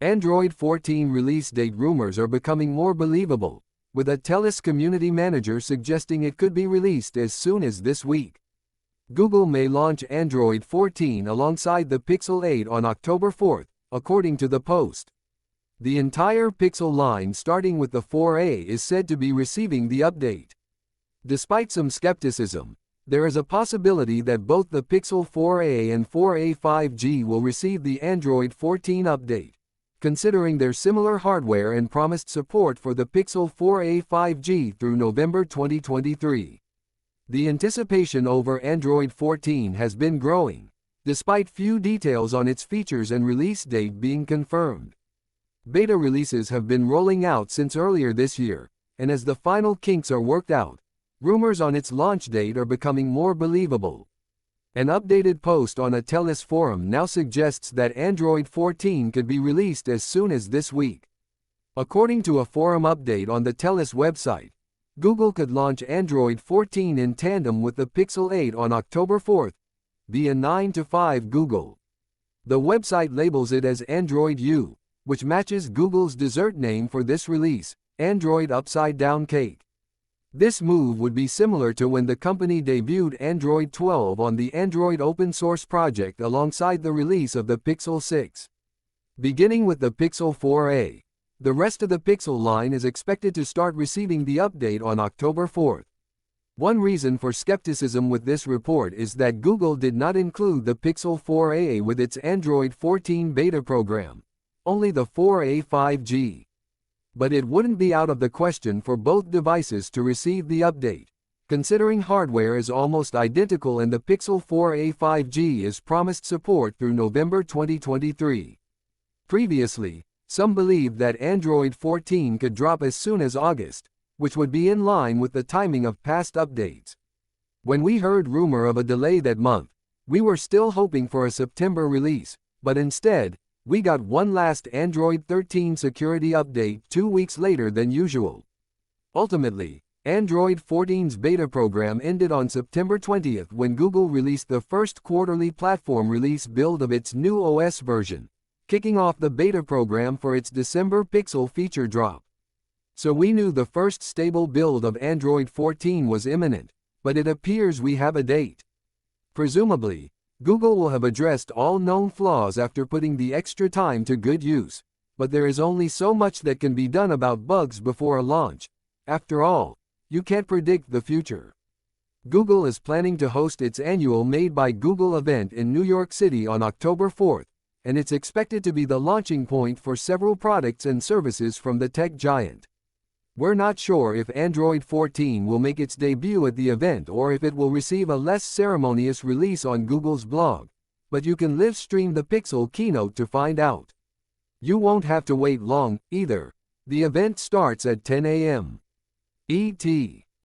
Android 14 release date rumors are becoming more believable, with a TELUS community manager suggesting it could be released as soon as this week. Google may launch Android 14 alongside the Pixel 8 on October 4, according to the Post. The entire Pixel line starting with the 4a is said to be receiving the update. Despite some skepticism, there is a possibility that both the Pixel 4a and 4a 5G will receive the Android 14 update, considering their similar hardware and promised support for the Pixel 4a 5G through November 2023. The anticipation over Android 14 has been growing, despite few details on its features and release date being confirmed. Beta releases have been rolling out since earlier this year, and as the final kinks are worked out, rumors on its launch date are becoming more believable. An updated post on a TELUS forum now suggests that Android 14 could be released as soon as this week. According to a forum update on the TELUS website, Google could launch Android 14 in tandem with the Pixel 8 on October 4 via 9 to 5 Google. The website labels it as Android U, which matches Google's dessert name for this release, Android Upside Down Cake. This move would be similar to when the company debuted Android 12 on the Android open source project alongside the release of the Pixel 6. Beginning with the Pixel 4a, the rest of the Pixel line is expected to start receiving the update on October 4. One reason for skepticism with this report is that Google did not include the Pixel 4a with its Android 14 beta program, only the 4a 5G. But it wouldn't be out of the question for both devices to receive the update, considering hardware is almost identical and the Pixel 4a 5G is promised support through November 2023. Previously, some believed that Android 14 could drop as soon as August, which would be in line with the timing of past updates. When we heard rumor of a delay that month, we were still hoping for a September release, but instead, we got one last Android 13 security update 2 weeks later than usual. Ultimately, Android 14's beta program ended on September 20 when Google released the first quarterly platform release build of its new OS version, kicking off the beta program for its December Pixel feature drop. So we knew the first stable build of Android 14 was imminent, but it appears we have a date. Presumably, Google will have addressed all known flaws after putting the extra time to good use, but there is only so much that can be done about bugs before a launch. After all, you can't predict the future. Google is planning to host its annual Made by Google event in New York City on October 4, and it's expected to be the launching point for several products and services from the tech giant. We're not sure if Android 14 will make its debut at the event or if it will receive a less ceremonious release on Google's blog, but you can live stream the Pixel keynote to find out. You won't have to wait long, either. The event starts at 10 a.m. ET.